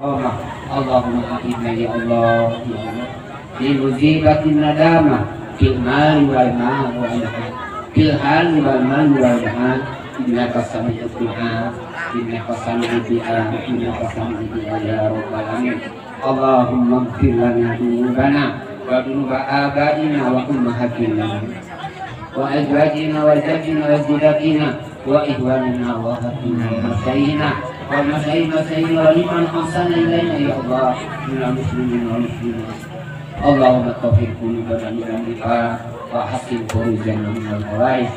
Allahumma inna ya Allah di muzibatin nadama fil mal wal mal fil hal wal mal wal hal innaka sami'ud du'a innaka sami'ud du'a innaka sami'ud du'a ya rabbal alamin Allahumma ighfir lana dhunubana wa dhunuba abaina wa ummahatina wa azwajina wa jaddina wa jaddatina wa ihwanina wa hatina wa masyayina ومسائل ولمن أحسن إلينا يا الله من المسلمين والمسلمات اللهم طهر قلوبنا من النفاق وحسن فروجنا من الغوائب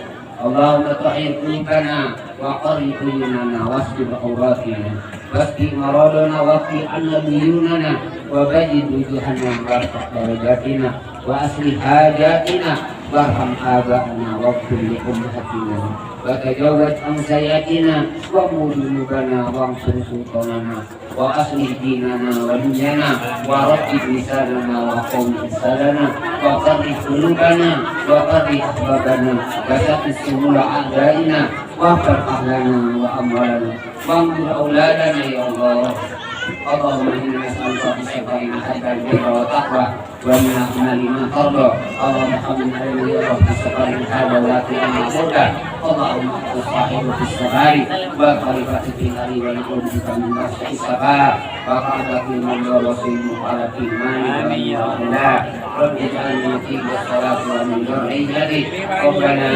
اللهم طهر قلوبنا وقر عيوننا واستر عوراتنا واسقي مرضنا واقض عنا ديوننا وبيض وجوهنا وارفع درجاتنا وأصلح حاجاتنا وارحم آباءنا واغفر لأمهاتنا وتجاوز عن سيئاتنا وامر ذنوبنا وانصر سلطاننا واصلح ديننا ودنيانا ورتب لساننا وقوم لساننا وقرب قلوبنا وقرب احبابنا وسقي سبل اعدائنا واغفر اهلنا واموالنا وانظر اولادنا يا الله اللهم انا نسالك بشفاعنا حتى البر والتقوى ومن اعمال ما ترضى اللهم حمد علينا يا رب السفر هذا ولا تؤمن بردا اللهم احفظ صاحبه في السفر وخليفه في الارض ونعوذ بك من مسح السفر وقعدة المنظر وسلم على كلمان امين رب اجعلني مقيم الصلاه ومن ذريتي ربنا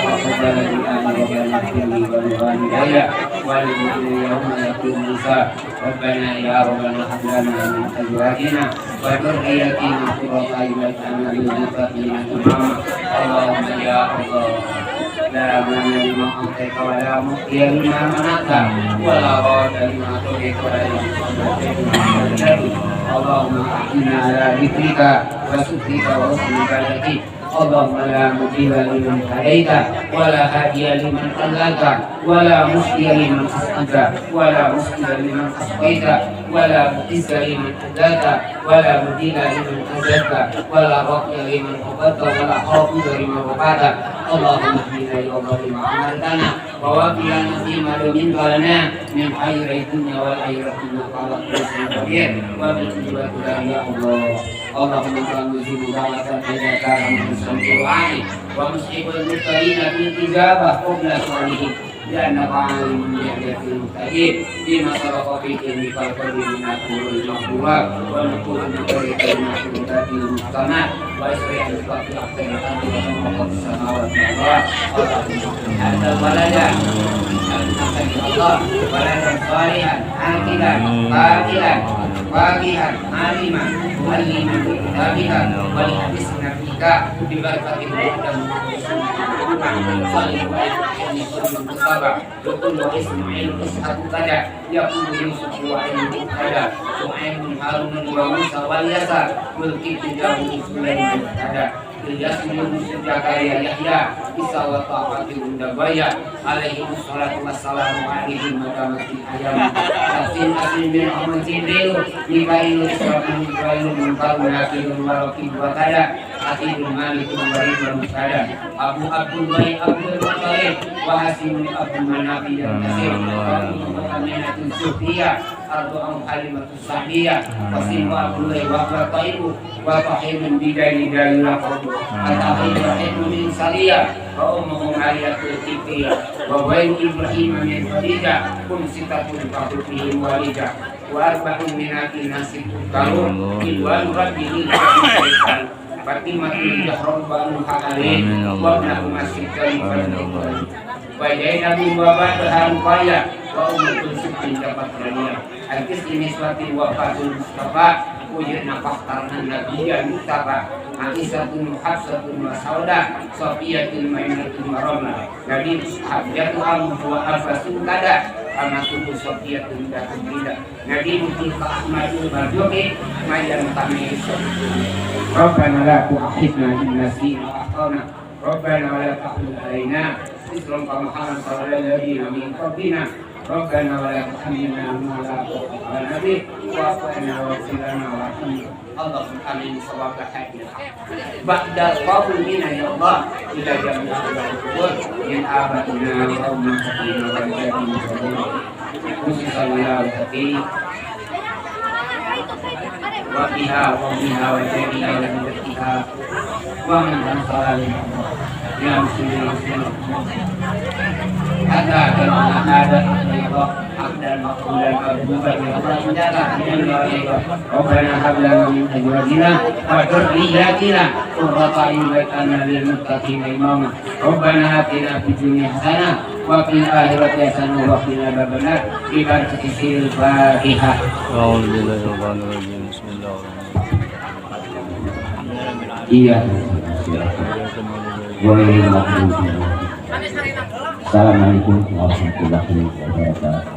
وتقبل بالآن ربنا اغفر لي ولوالدي وللمؤمنين يوم يقوم الحساب ربنا يا ربنا هب لنا من ازواجنا وذريتنا قرة اعين واجعلنا للمتقين اماما اللهم يا الله لا مانع لما اعطيت ولا معطي لما منعت ولا راد لما اعطيت ولا ينفع اللهم اعنا على ذكرك وشكرك وحسن عبادتك اللهم لا مجيب لمن هديت ولا هادي لمن أضللت ولا مشفي لمن أسألت ولا مسكن لمن أسقيت ولا مؤز لمن أذلت ولا مدين لمن أذلت ولا رقي لمن قبضت ولا حافظ لمن رفعت اللهم اهدنا يا الله لما أمرتنا ووفق لنا فيما منك لنا من خير الدنيا والآخرة إنك على كل شيء قدير وبالإجابة يا الله اللهم صل وسلم على سيدنا محمد الصالح ومسحب المرسلين بالإجابة قبل صالحين لأنك عالم بنعمة المهتدين بما سبق في علمك القدير من الأمور المغفورات ونقول بطريق المحمودات المحكمات وإسرع بفضل أحسن الأرض ومقام السماوات والأرض أنت الولد الله ولدا صالحا عاقلا قابلا واقعا عالما معلما بكتابك ولحدثنا فيك ببركة الهدى صالح المصطفى وكل اسماعيل اسحاق كذا يقول يوسف وعلم كذا شعيب هارون وموسى واليسع والكتب داود سليمان كذا Yasmin Zakaria Yahya Isa wa ta'atil undabaya alaihi wassalatu wassalamu alaihi madamatil ayam Asin asin bin amatin delu Nikainu isra'an Nikainu muntaru Nakidun warakid wa tada Akidun malikun waridun mustada Abu Abdul Bayi Abdul Matalib Wahasim Abdul Manafi dan Nasir Abu Muhammadun Sufiya Ardu'am Halimatus Sahbiya Wasim wa Abdul Bayi wa Taibu wa Tahimun Bidai Dari Lakodu Atahi Rahim min Saliyah wa Ummuhum Aliyatul Kifiyah wa Wain Ibrahim min Khadijah Kum sitatun fakutihim walidah wa arba'un minati nasibun karun Ilwan Rabbihi Al-Fatihah Fatimatul Jahron Ba'anu Ha'alim wa Abnahu Masjid Khalifah wa Yaina bin Wabah Harukaya wa Ummatul Subhin Dapat Rania Al-Kis ini suatu wafatul Mustafa Wujudna fakhtarna Nabiya Mustafa Aisyatun Hafsatun wa Sauda Sofiyatun Maimunatun wa Romla Nabi Habjatu Amu wa Afasun Kada Amatun Sofiyatun Datun Bida Nabi Mutul Ahmadul Barjoki Mayan Tamir Rabbana la tu'akhidna in nasina wa akhtana Rabbana wa la tahmil alaina isran kama hamaltahu ala alladhina min qablina Rabbana wa la tuhammilna ma la taqata lana bih wa'fu 'anna waghfir lana warhamna Allahumma amin sawabal haqq ba'da qaul minna ya Allah ila jami'il qubur min abatina wa ummatina wa jadina wa sallallahu alaihi وقها وقها وجميع ولدتها ومن أنصار يا مسلمين حتى كما هذا الطريق حقا مقبولا مرغوبا يا الله ربنا هب لنا من ازواجنا وذرياتنا قرة اعين واجعلنا للمتقين اماما ربنا اتنا في الدنيا حسنه وفي الاخره حسنه وقنا عذاب النار ببركه سير الفاتحه. أعوذ بالله من الشيطان الرجيم بسم الله الرحمن الرحيم. Iya. Assalamualaikum warahmatullahi wabarakatuh.